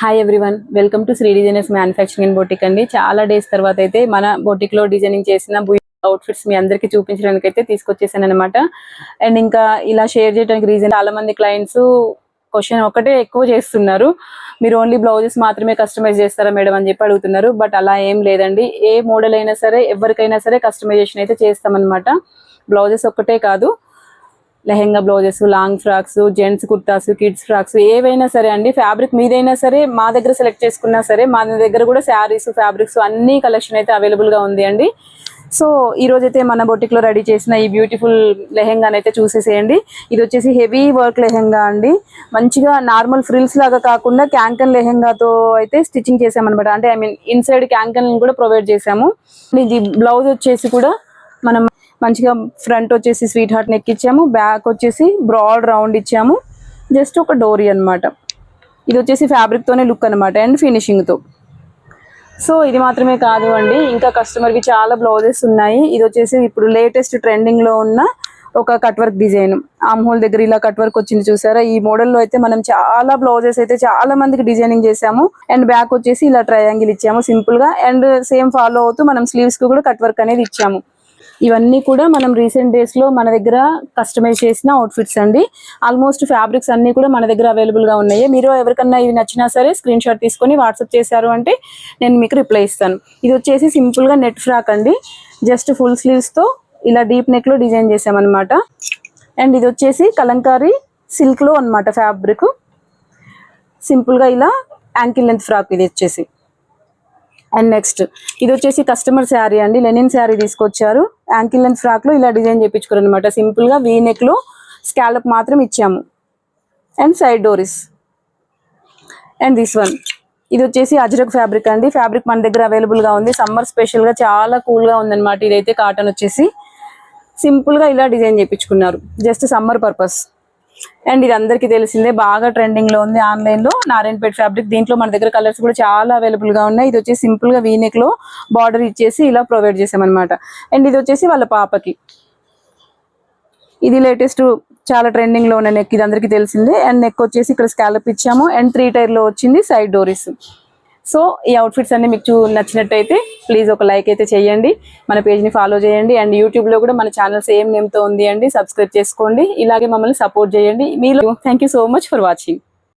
Hi everyone, welcome to Sri designers manufacturing and boutique అండి. చాలా days తర్వాత అయితే మన బొటిక్ లో డిజైనింగ్ చేసిన అవుట్ఫిట్స్ మీ అందరికి చూపించడానికి అయితే తీసుకొచ్చేసాను అనమాట. అండ్ ఇంకా ఇలా షేర్ చేయడానికి రీజన్, చాలా మంది క్లయింట్స్ క్వశ్చన్ ఒకటే ఎక్కువ చేస్తున్నారు, మీరు ఓన్లీ బ్లౌజెస్ మాత్రమే కస్టమైజ్ చేస్తారా మేడం అని చెప్పి అడుగుతున్నారు. బట్ అలా ఏం లేదండి, ఏ మోడల్ అయినా సరే ఎవరికైనా సరే కస్టమైజేషన్ అయితే చేస్తామన్నమాట. బ్లౌజెస్ ఒక్కటే కాదు, lehenga blouses, long frocks, gents kurtas, kids frocks ఏవైనా సరే అండి, ఫ్యాబ్రిక్ మీదైనా సరే మా దగ్గర సెలెక్ట్ చేసుకున్నా సరే, మా దగ్గర కూడా శారీస్, ఫ్యాబ్రిక్స్ అన్ని కలెక్షన్ అయితే అవైలబుల్ గా ఉంది అండి. సో ఈ రోజైతే మన బొటిక్ లో రెడీ చేసిన ఈ బ్యూటిఫుల్ లెహెంగాని అయితే చూసేసేయండి. ఇది వచ్చేసి హెవీ వర్క్ లెహెంగా అండి. మంచిగా నార్మల్ ఫ్రిల్స్ లాగా కాకుండా క్యాంకన్ లెహెంగాతో అయితే స్టిచ్చింగ్ చేసామన్నమాట. అంటే ఐ మీన్ ఇన్సైడ్ క్యాంకన్ కూడా ప్రొవైడ్ చేసాము. ఇది బ్లౌజ్ వచ్చేసి కూడా మనం మంచిగా ఫ్రంట్ వచ్చేసి స్వీట్ హార్ట్ నెక్ ఇచ్చాము, బ్యాక్ వచ్చేసి బ్రాడ్ రౌండ్ ఇచ్చాము, జస్ట్ ఒక డోరీ అనమాట. ఇది వచ్చేసి ఫ్యాబ్రిక్తోనే లుక్ అనమాట అండ్ ఫినిషింగ్తో. సో ఇది మాత్రమే కాదు అండి, ఇంకా కస్టమర్కి చాలా బ్లౌజెస్ ఉన్నాయి. ఇది వచ్చేసి ఇప్పుడు లేటెస్ట్ ట్రెండింగ్లో ఉన్న ఒక cut work design, arm hole దగ్గర ఇలా కట్ వర్క్ వచ్చింది చూసారా. ఈ మోడల్లో అయితే మనం చాలా బ్లౌజెస్ అయితే చాలా మందికి డిజైనింగ్ చేసాము. అండ్ బ్యాక్ వచ్చేసి ఇలా ట్రయాంగిల్ ఇచ్చాము సింపుల్ గా, అండ్ సేమ్ ఫాలో అవుతూ మనం స్లీవ్స్ కి కూడా కట్ వర్క్ అనేది ఇచ్చాము. ఇవన్నీ కూడా మనం రీసెంట్ డేస్ లో మన దగ్గర కస్టమైజ్ చేసిన అవుట్ఫిట్స్ అండి. ఆల్మోస్ట్ ఫ్యాబ్రిక్స్ అన్ని కూడా మన దగ్గర అవైలబుల్ గా ఉన్నాయి. మీరు ఎవరికన్నా ఇవి నచ్చినా సరే స్క్రీన్ షాట్ తీసుకొని వాట్సాప్ చేశారు అంటే నేను మీకు రిప్లై ఇస్తాను. ఇది వచ్చేసి సింపుల్ గా నెట్ ఫ్రాక్ అండి, జస్ట్ ఫుల్ స్లీవ్స్ తో ఇలా డీప్ నెక్ లో డిజైన్ చేసామన్నమాట. అండ్ ఇది వచ్చేసి కలంకారీ సిల్క్ లో అనమాట ఫ్యాబ్రిక్. సింపుల్ గా ఇలా యాంకిల్ లెంత్ ఫ్రాక్ ఇది వచ్చేసి. అండ్ నెక్స్ట్ ఇది వచ్చేసి కస్టమర్ శారీ అండి, లెనిన్ శారీ తీసుకొచ్చారు. యాంకిల్ లెంత్ ఫ్రాక్ లో ఇలా డిజైన్ చేయించుకోరు అనమాట. సింపుల్ గా వీ నెక్ లో స్కాలప్ మాత్రం ఇచ్చాము అండ్ సైడ్ డోరీస్. అండ్ దిస్ వన్, ఇది వచ్చేసి అజ్రక్ ఫ్యాబ్రిక్ అండి. ఫ్యాబ్రిక్ మన దగ్గర అవైలబుల్ గా ఉంది. సమ్మర్ స్పెషల్ గా చాలా కూల్ గా ఉందన్నమాట. ఇదైతే కాటన్ వచ్చేసి సింపుల్ గా ఇలా డిజైన్ చేయించుకున్నారు, జస్ట్ సమ్మర్ పర్పస్. అండ్ ఇది అందరికీ తెలిసిందే, బాగా ట్రెండింగ్ లో ఉంది ఆన్లైన్ లో, నారాయణపేట ఫ్యాబ్రిక్. దీంట్లో మన దగ్గర కలర్స్ కూడా చాలా అవైలబుల్ గా ఉన్నాయి. ఇది వచ్చేసి సింపుల్ గా వీనెక్ లో బార్డర్ ఇచ్చేసి ఇలా ప్రొవైడ్ చేసామన్నమాట. అండ్ ఇది వచ్చేసి వాళ్ళ పాపకి, ఇది లేటెస్ట్ చాలా ట్రెండింగ్ లో ఉన్న నెక్, ఇది అందరికీ తెలిసిందే. అండ్ నెక్ వచ్చేసి ఇక్కడ స్కాలప్ ఇచ్చాము అండ్ 3 టైర్ లో వచ్చింది సైడ్ డోరీస్. సో ఈ అవుట్ఫిట్స్ అన్ని మీకు నచ్చినట్టయితే ప్లీజ్ ఒక లైక్ అయితే చేయండి, మన పేజ్ని ఫాలో చేయండి. అండ్ యూట్యూబ్లో కూడా మన ఛానల్ సేమ్ నేమ్తో ఉంది అండి, సబ్స్క్రైబ్ చేసుకోండి. ఇలాగే మమ్మల్ని సపోర్ట్ చేయండి. మీలో thank you so much for watching.